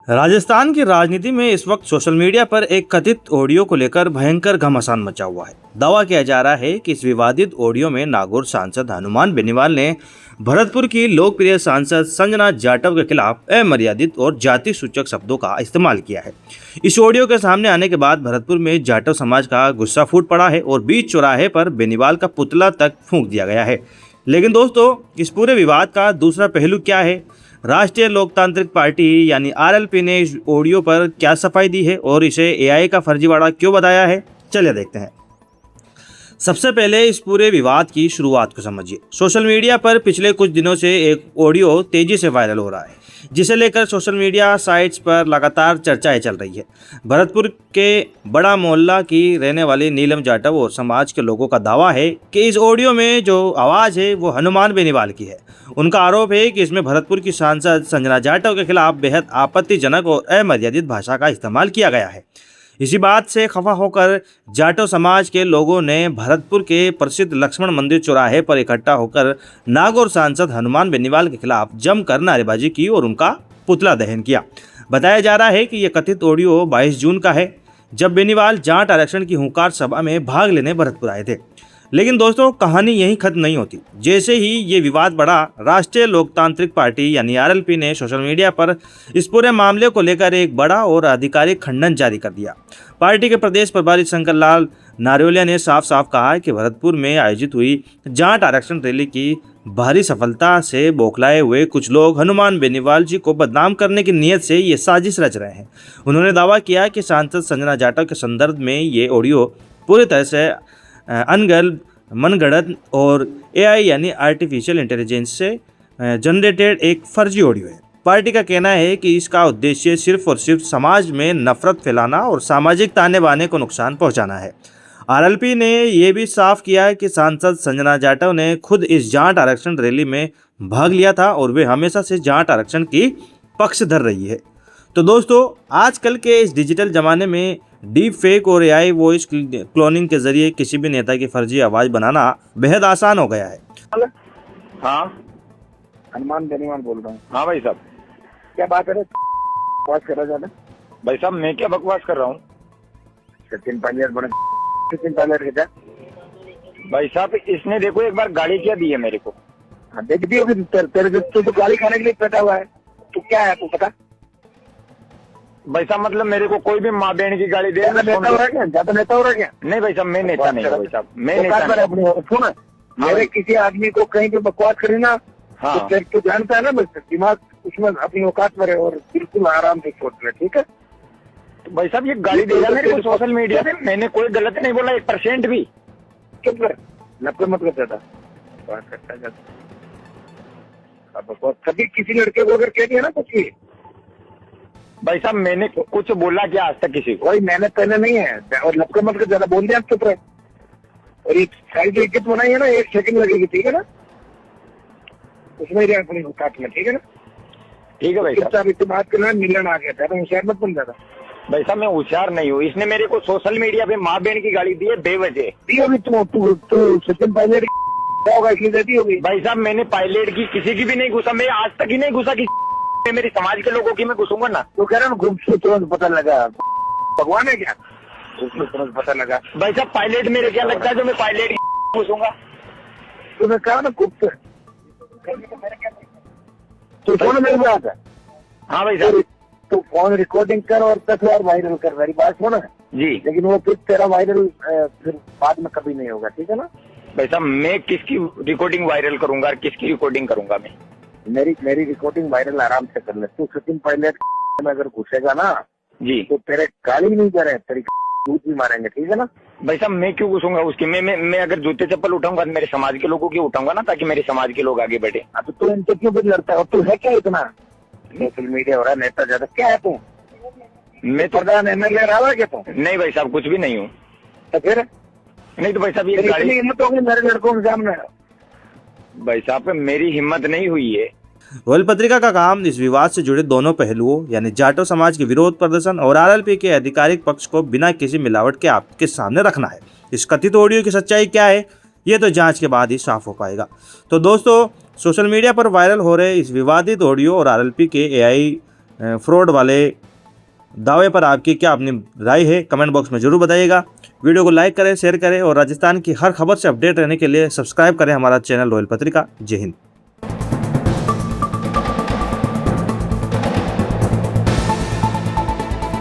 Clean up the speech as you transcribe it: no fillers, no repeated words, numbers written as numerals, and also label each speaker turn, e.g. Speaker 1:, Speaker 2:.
Speaker 1: राजस्थान की राजनीति में इस वक्त सोशल मीडिया पर एक कथित ऑडियो को लेकर भयंकर घमासान मचा हुआ है। दावा किया जा रहा है कि इस विवादित ऑडियो में नागौर सांसद हनुमान बेनीवाल ने भरतपुर की लोकप्रिय सांसद संजना जाटव के खिलाफ अमर्यादित और जाति सूचक शब्दों का इस्तेमाल किया है। इस ऑडियो के सामने आने के बाद भरतपुर में जाटव समाज का गुस्सा फूट पड़ा है और बीच चौराहे पर बेनीवाल का पुतला तक फूंक दिया गया है। लेकिन दोस्तों, इस पूरे विवाद का दूसरा पहलू क्या है? राष्ट्रीय लोकतांत्रिक पार्टी यानी आरएलपी ने इस ऑडियो पर क्या सफाई दी है और इसे एआई का फर्जीवाड़ा क्यों बताया है? चलिए देखते हैं। सबसे पहले इस पूरे विवाद की शुरुआत को समझिए। सोशल मीडिया पर पिछले कुछ दिनों से एक ऑडियो तेजी से वायरल हो रहा है, जिसे लेकर सोशल मीडिया साइट्स पर लगातार चर्चाएं चल रही है। भरतपुर के बड़ा मोहल्ला की रहने वाली नीलम जाटव और समाज के लोगों का दावा है कि इस ऑडियो में जो आवाज़ है वो हनुमान बेनीवाल की है। उनका आरोप है कि इसमें भरतपुर की सांसद संजना जाटव के खिलाफ बेहद आपत्तिजनक और अमर्यादित भाषा का इस्तेमाल किया गया है। इसी बात से खफा होकर जाटव समाज के लोगों ने भरतपुर के प्रसिद्ध लक्ष्मण मंदिर चौराहे पर इकट्ठा होकर नागौर सांसद हनुमान बेनीवाल के खिलाफ जमकर नारेबाजी की और उनका पुतला दहन किया। बताया जा रहा है कि यह कथित ऑडियो 22 जून का है, जब बेनीवाल जाट आरक्षण की हुंकार सभा में भाग लेने भरतपुर आए थे। लेकिन दोस्तों, कहानी यहीं खत्म नहीं होती। जैसे ही ये विवाद बढ़ा, राष्ट्रीय लोकतांत्रिक पार्टी यानी आरएलपी ने सोशल मीडिया पर इस पूरे मामले को लेकर एक बड़ा और आधिकारिक खंडन जारी कर दिया। पार्टी के प्रदेश प्रभारी शंकर लाल नारोलिया ने साफ साफ कहा कि भरतपुर में आयोजित हुई जाट आरक्षण रैली की भारी सफलता से बौखलाए हुए कुछ लोग हनुमान बेनीवाल जी को बदनाम करने की नीयत से ये साजिश रच रहे हैं। उन्होंने दावा किया कि सांसद संजना जाटव के संदर्भ में ये ऑडियो पूरी तरह से अनगढ़, मनगढ़ंत और एआई यानी आर्टिफिशियल इंटेलिजेंस से जनरेटेड एक फर्जी ऑडियो है। पार्टी का कहना है कि इसका उद्देश्य सिर्फ और सिर्फ समाज में नफरत फैलाना और सामाजिक ताने बाने को नुकसान पहुंचाना है। आरएलपी ने यह भी साफ किया है कि सांसद संजना जाटव ने खुद इस जाट आरक्षण रैली में भाग लिया था और वे हमेशा से जाट आरक्षण की पक्षधर रही है। तो दोस्तों, आजकल के इस डिजिटल ज़माने में डीप फेक और एआई वॉइस क्लोनिंग के जरिए किसी भी नेता की फर्जी आवाज़ बनाना बेहद आसान हो गया है।
Speaker 2: हाँ,
Speaker 3: हनुमान बेनीवाल बोल रहा हूँ।
Speaker 2: हाँ भाई साहब।
Speaker 3: क्या बात है? बकवास कर रहा है
Speaker 2: भाई साहब, मैं क्या बकवास कर रहा हूँ?
Speaker 3: सचिन पायलट बड़े सचिन पायलट के क्या?
Speaker 2: भाई साहब, इसने देखो एक बार गाड़ी क्या दी है मेरे को।
Speaker 3: हाँ, देख दी होगी। तेरे तो गाड़ी खाने के लिए बैठा हुआ है। तू क्या है, तू पता?
Speaker 2: भाई साहब, मतलब मेरे को कोई भी माँ बहन की गाड़ी दे।
Speaker 3: नेता हो रहा क्या? ज्यादा नेता हो रहा क्या?
Speaker 2: नहीं भाई साहब, मैं नेता नहीं हूँ। भाई साहब, मैं नेता नहीं।
Speaker 3: सुन, मेरे किसी आदमी को कहीं पे बकवास करे ना,
Speaker 2: हाँ,
Speaker 3: तो जानता है ना, बस दिमाग उसमें अपनी औकात पर है और बिल्कुल आराम से सोच रहे। ठीक है
Speaker 2: तो भाई साहब, ये गाड़ी देगा मेरे को सोशल मीडिया पे। मैंने कोई गलत नहीं बोला 1% भी।
Speaker 3: चुप कर, नफरत मत कर ज्यादा बात करता है। अब कभी किसी लड़के को अगर कह दिया ना कुछ भी,
Speaker 2: भाई साहब, मैंने कुछ बोला क्या आज तक किसी को?
Speaker 3: कोई मेहनत पहले नहीं है और लपका मत कर ज्यादा बोल दिया। चुप रहे। और एक साइड जो इज्जत बनाई है ना, 1 सेकंड लगेगी। ठीक है ना? उसमें ही अपनी औकात में। ठीक है ना?
Speaker 2: ठीक है भाई साहब।
Speaker 3: चुपचाप इतनी बात करना। मिलन आ गया था तो होशियार मत बन जाता।
Speaker 2: भाई साहब, मैं होशियार नहीं हूँ। इसने मेरे को सोशल मीडिया पे माँ बहन की गाड़ी दी है बेवजह।
Speaker 3: दी होगी तू सचिन पायलट होगा इसलिए देती होगी।
Speaker 2: भाई साहब, मैंने पायलट की किसी की भी नहीं घुसा। मैं आज तक ही नहीं घुसा कि मेरी समाज के लोगों की मैं घुसूंगा ना।
Speaker 3: तो कह रहा हूँ तुरंत पता लगा। भगवान है क्या? उसमें तुरंत पता लगा।
Speaker 2: भाई साहब, पायलट मेरे क्या लगता है जो मैं पायलट घुसूंगा?
Speaker 3: तूने कहा ना गुप्त, तो फोन मेरे पास है।
Speaker 2: हाँ भाई साहब।
Speaker 3: तो फोन रिकॉर्डिंग कर और 10 बार वायरल कर। मेरी बात सुना है
Speaker 2: जी।
Speaker 3: लेकिन वो फिर तेरा वायरल फिर बाद में कभी नहीं होगा। ठीक है ना?
Speaker 2: भाई साहब, मैं किसकी रिकॉर्डिंग वायरल करूंगा और किसकी रिकॉर्डिंग करूंगा? मैं
Speaker 3: मेरी रिकॉर्डिंग वायरल आराम से कर ले। तू सचिन पायलट में अगर घुसेगा ना
Speaker 2: जी,
Speaker 3: तो तेरे गाली नहीं करे, तेरी दूध भी मारेंगे। ठीक है ना?
Speaker 2: भाई साहब, मैं क्यों घुसूंगा उसकी? मैं अगर जूते चप्पल उठाऊंगा तो मेरे समाज के लोगों की उठाऊंगा ना, ताकि मेरे समाज के लोग आगे बढ़े।
Speaker 3: तो तू इनसे क्यों भी लड़ता है? और तू है क्या इतना? सोशल मीडिया हो रहा है, नेता ज्यादा क्या है तू?
Speaker 2: मैं तो
Speaker 3: प्रधान एमएलए रहा है क्या तू?
Speaker 2: नहीं भाई साहब, कुछ भी नहीं हूँ।
Speaker 3: तो फिर
Speaker 2: नहीं तो भाई साहब, ये गाड़ी,
Speaker 3: हिम्मत होगी मेरे लड़कों के सामने?
Speaker 2: भाई साहब, मेरी हिम्मत नहीं हुई है।
Speaker 1: वर्ल्ड पत्रिका का काम इस विवाद से जुड़े दोनों पहलुओं यानी जाटव समाज के विरोध प्रदर्शन और आरएलपी के आधिकारिक पक्ष को बिना किसी मिलावट के आपके सामने रखना है। इस कथित ऑडियो की सच्चाई क्या है, ये तो जांच के बाद ही साफ हो पाएगा। तो दोस्तों, सोशल मीडिया पर वायरल हो रहे इस विवादित ऑडियो और आरएलपी के एआई फ्रॉड वाले दावे पर आपकी क्या अपनी राय है, कमेंट बॉक्स में जरूर बताइएगा। वीडियो को लाइक करें, शेयर करें और राजस्थान की हर खबर से अपडेट रहने के लिए सब्सक्राइब करें हमारा चैनल रॉयल पत्रिका। जय हिंद।